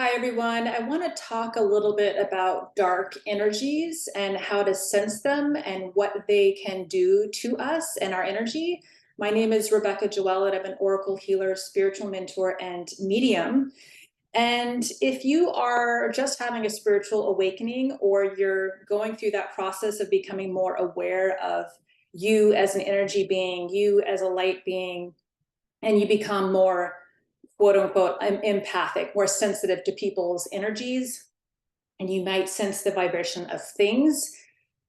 Hi, everyone. I want to talk a little bit about dark energies and how to sense them and what they can do to us and our energy. My name is Rebecca Joel, and I'm an oracle healer, spiritual mentor, and medium. And if you are just having a spiritual awakening or you're going through that process of becoming more aware of you as an energy being, you as a light being, and you become more quote unquote empathic, more sensitive to people's energies, and you might sense the vibration of things,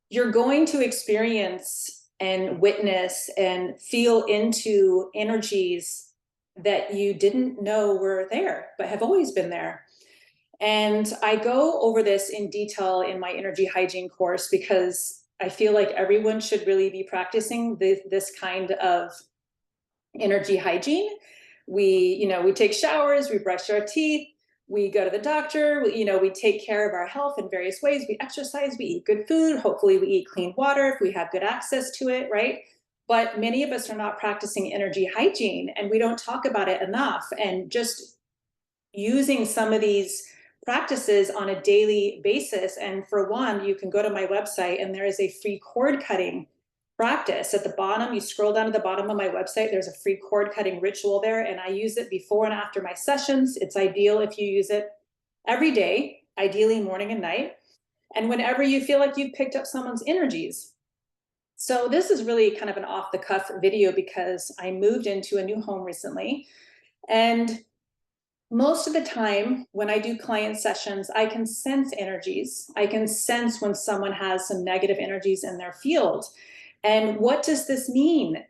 you're going to experience and witness and feel into energies that you didn't know were there, but have always been there. And I go over this in detail in my energy hygiene course because I feel like everyone should really be practicing this kind of energy hygiene. We take showers, we brush our teeth, we go to the doctor, we take care of our health in various ways. We exercise, we eat good food, hopefully we eat clean water if we have good access to it, right? But many of us are not practicing energy hygiene and we don't talk about it enough. And just using some of these practices on a daily basis. And for one, you can go to my website and there is a free cord cutting practice at the bottom. You scroll down to the bottom of my website, there's a free cord cutting ritual there, and I use it before and after my sessions. It's ideal if you use it every day, ideally morning and night, and whenever you feel like you've picked up someone's energies. So this is really kind of an off the cuff video because I moved into a new home recently, and most of the time when I do client sessions, I can sense energies. I can sense when someone has some negative energies in their field. And what does this mean?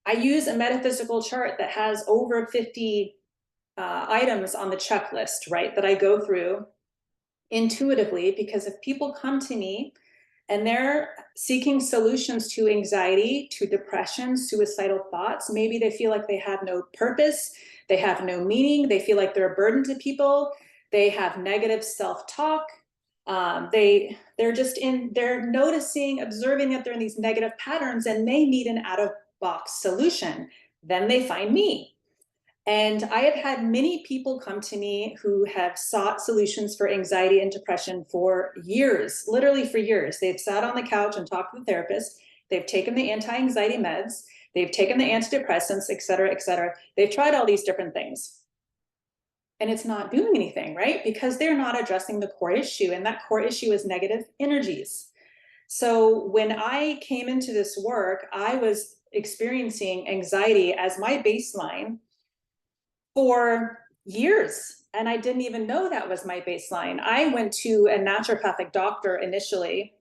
I use a metaphysical chart that has over 50 items on the checklist, right, that I go through intuitively, because if people come to me and they're seeking solutions to anxiety, to depression, suicidal thoughts, maybe they feel like they have no purpose, they have no meaning, they feel like they're a burden to people, they have negative self-talk, they're noticing, observing that they're in these negative patterns and they need an out-of-box solution. Then they find me. And I have had many people come to me who have sought solutions for anxiety and depression for years, literally for years. They've sat on the couch and talked to the therapist. They've taken the anti-anxiety meds. They've taken the antidepressants, et cetera, et cetera. They've tried all these different things. And it's not doing anything, right? Because they're not addressing the core issue. And that core issue is negative energies. So when I came into this work, I was experiencing anxiety as my baseline for years, and I didn't even know that was my baseline. I went to a naturopathic doctor initially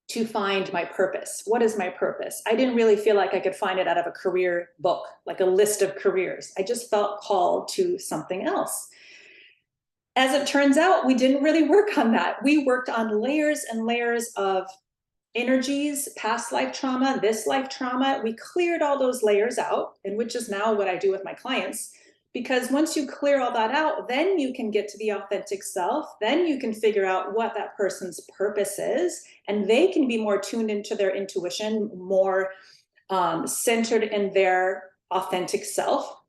to find my purpose. What is my purpose? I didn't really feel like I could find it out of a career book, like a list of careers. I just felt called to something else. As it turns out, we didn't really work on that. We worked on layers and layers of energies, past life trauma, this life trauma. We cleared all those layers out, and which is now what I do with my clients. Because once you clear all that out, then you can get to the authentic self. Then you can figure out what that person's purpose is, and they can be more tuned into their intuition, more centered in their authentic self.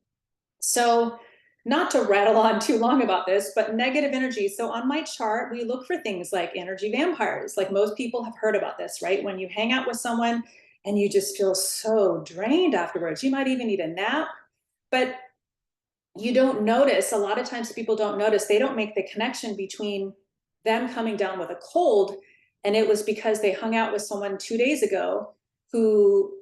So, not to rattle on too long about this, but negative energy. So on my chart, we look for things like energy vampires. Like most people have heard about this, right? When you hang out with someone and you just feel so drained afterwards, you might even need a nap, but you don't notice. A lot of times people don't notice, they don't make the connection between them coming down with a cold and it was because they hung out with someone 2 days ago who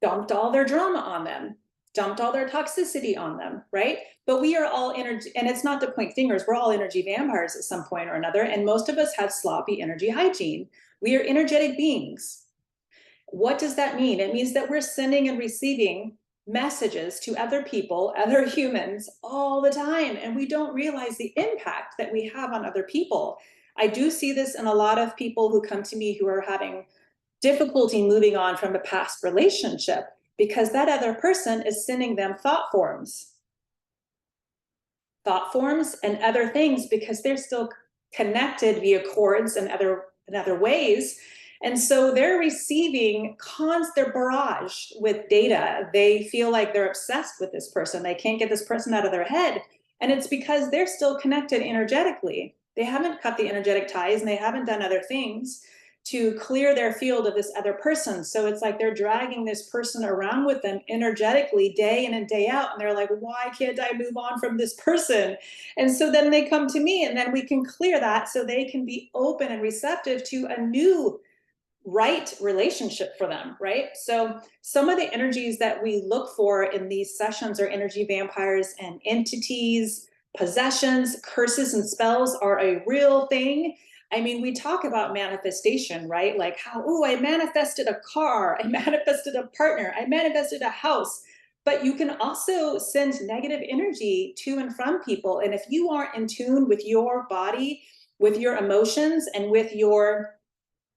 dumped all their drama on them, dumped all their toxicity on them, right? But we are all energy, and it's not to point fingers, we're all energy vampires at some point or another, and most of us have sloppy energy hygiene. We are energetic beings. What does that mean? It means that we're sending and receiving messages to other people, other humans all the time, and we don't realize the impact that we have on other people. I do see this in a lot of people who come to me who are having difficulty moving on from a past relationship because that other person is sending them thought forms and other things because they're still connected via cords and other ways. And so they're receiving they're barraged with data. They feel like they're obsessed with this person. They can't get this person out of their head. And it's because they're still connected energetically. They haven't cut the energetic ties and they haven't done other things to clear their field of this other person. So it's like they're dragging this person around with them energetically day in and day out. And they're like, why can't I move on from this person? And so then they come to me and then we can clear that so they can be open and receptive to a new right relationship for them, right? So some of the energies that we look for in these sessions are energy vampires and entities, possessions, curses and spells are a real thing. I mean, we talk about manifestation, right? Like how, oh, I manifested a car, I manifested a partner, I manifested a house. But you can also send negative energy to and from people. And if you aren't in tune with your body, with your emotions, and with your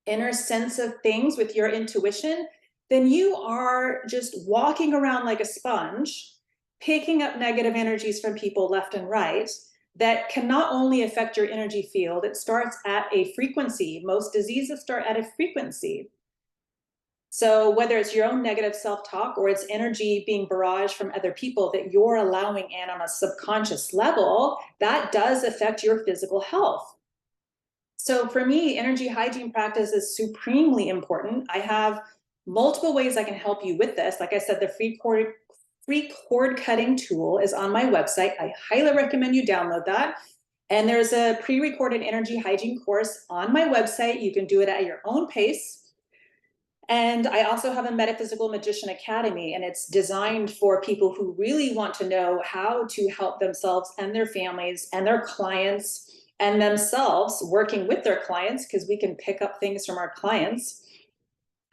inner sense of things, with your intuition, then you are just walking around like a sponge, picking up negative energies from people left and right that can not only affect your energy field, it starts at a frequency. Most diseases start at a frequency. So whether it's your own negative self-talk or it's energy being barraged from other people that you're allowing in on a subconscious level, that does affect your physical health. So for me, energy hygiene practice is supremely important. I have multiple ways I can help you with this. Like I said, the free cord cutting tool is on my website. I highly recommend you download that. And there's a pre-recorded energy hygiene course on my website. You can do it at your own pace. And I also have a Metaphysical Magician Academy, and it's designed for people who really want to know how to help themselves and their families and their clients and themselves working with their clients, because we can pick up things from our clients.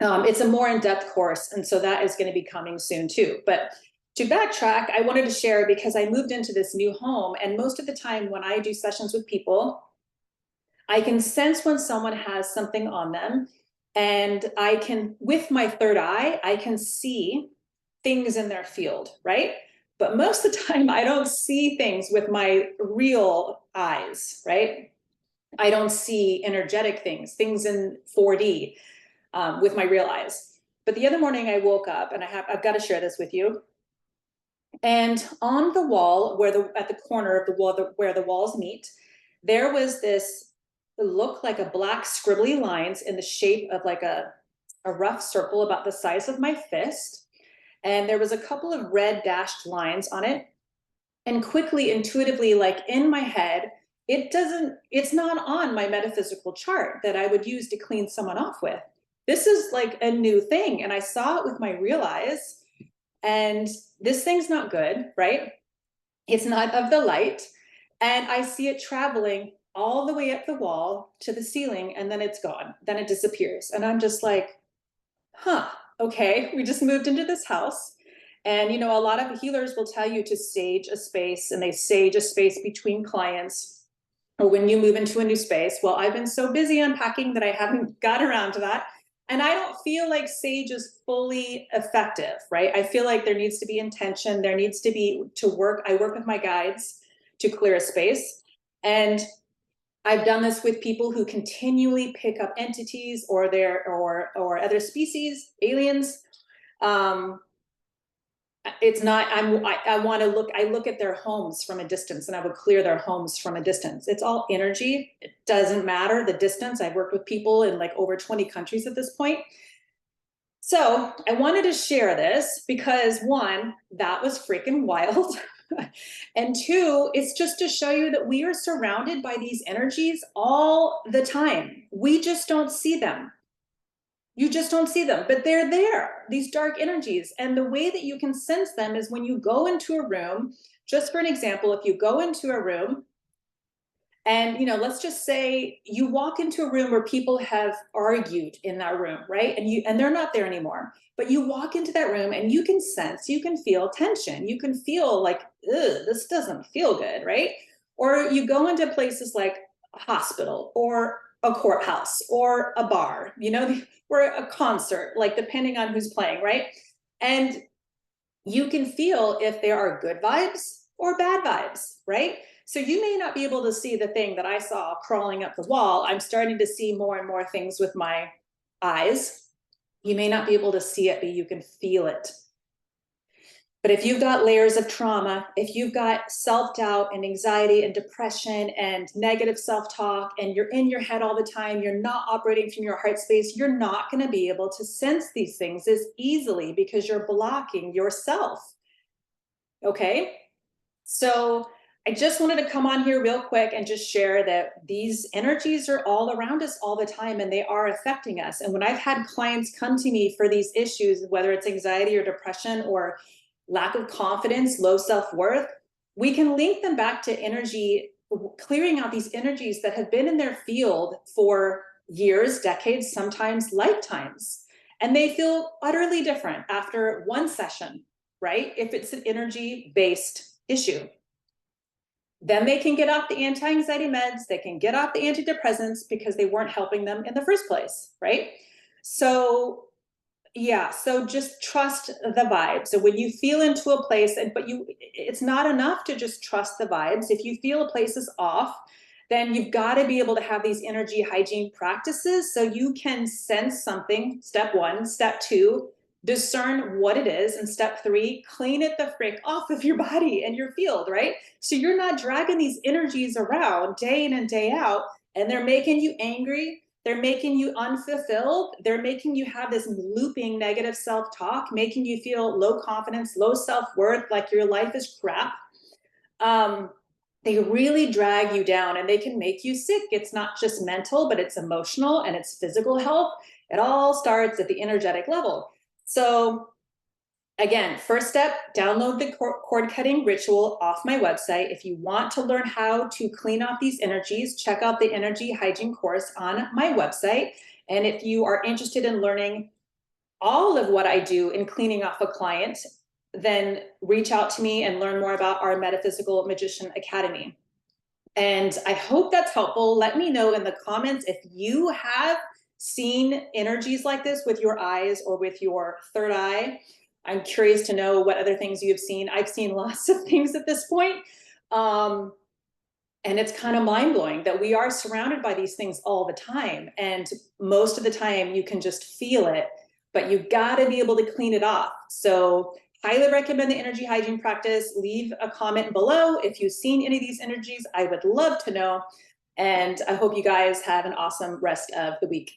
It's a more in-depth course, and so that is going to be coming soon too. But to backtrack, I wanted to share because I moved into this new home, and most of the time when I do sessions with people, I can sense when someone has something on them. And I can, with my third eye, I can see things in their field, right? But most of the time, I don't see things with my real eyes, right? I don't see energetic things in 4D with my real eyes. But the other morning, I woke up, and I've got to share this with you. And on the wall, at the corner of the wall, where the walls meet, there was this, it looked like a black scribbly lines in the shape of like a rough circle about the size of my fist. And there was a couple of red dashed lines on it. And quickly, intuitively, like in my head, it's not on my metaphysical chart that I would use to clean someone off with. This is like a new thing. And I saw it with my real eyes. And this thing's not good, right? It's not of the light. And I see it traveling all the way up the wall to the ceiling, and then it's gone. Then it disappears. And I'm just like, huh, okay, we just moved into this house. And, you know, a lot of healers will tell you to sage a space, and they sage a space between clients or when you move into a new space. Well, I've been so busy unpacking that I haven't got around to that. And I don't feel like sage is fully effective, right? I feel like there needs to be intention. There needs to be I work with my guides to clear a space. And I've done this with people who continually pick up entities or other species, aliens. It's not, I want to look, I look at their homes from a distance, and I would clear their homes from a distance. It's all energy. It doesn't matter the distance. I've worked with people in like over 20 countries at this point. So I wanted to share this because one, that was freaking wild. And two, it's just to show you that we are surrounded by these energies all the time. We just don't see them. You just don't see them, but they're there, these dark energies. And the way that you can sense them is when you go into a room. Just for an example, if you go into a room and, you know, let's just say you walk into a room where people have argued in that room, right? And they're not there anymore. But you walk into that room and you can sense, you can feel tension. You can feel like, ugh, this doesn't feel good, right? Or you go into places like a hospital or a courthouse or a bar, you know, or a concert, like depending on who's playing, right? And you can feel if there are good vibes or bad vibes, right? So you may not be able to see the thing that I saw crawling up the wall. I'm starting to see more and more things with my eyes. You may not be able to see it, but you can feel it. But if you've got layers of trauma, if you've got self-doubt and anxiety and depression and negative self-talk, and you're in your head all the time, you're not operating from your heart space, you're not going to be able to sense these things as easily because you're blocking yourself. Okay? So I just wanted to come on here real quick and just share that these energies are all around us all the time and they are affecting us. And when I've had clients come to me for these issues, whether it's anxiety or depression or lack of confidence, low self worth, we can link them back to energy, clearing out these energies that have been in their field for years, decades, sometimes lifetimes. And they feel utterly different after one session, right? If it's an energy based issue. Then they can get off the anti-anxiety meds, they can get off the antidepressants because they weren't helping them in the first place, right? So yeah, so just trust the vibes. So when you feel into a place, but it's not enough to just trust the vibes. If you feel a place is off, then you've got to be able to have these energy hygiene practices so you can sense something. Step one, step two, discern what it is, and step three, clean it the frick off of your body and your field, right? So you're not dragging these energies around day in and day out, and they're making you angry, they're making you unfulfilled, they're making you have this looping negative self-talk, making you feel low confidence, low self-worth, like your life is crap. They really drag you down and they can make you sick. It's not just mental, but it's emotional and it's physical health. It all starts at the energetic level. So again, first step, download the cord cutting ritual off my website. If you want to learn how to clean off these energies, check out the energy hygiene course on my website. And if you are interested in learning all of what I do in cleaning off a client, then reach out to me and learn more about our Metaphysical Magician Academy. And I hope that's helpful. Let me know in the comments if you have seen energies like this with your eyes or with your third eye. I'm curious to know what other things you've seen. I've seen lots of things at this point. And it's kind of mind blowing that we are surrounded by these things all the time. And most of the time you can just feel it, but you've got to be able to clean it off. So highly recommend the energy hygiene practice. Leave a comment below if you've seen any of these energies. I would love to know. And I hope you guys have an awesome rest of the week.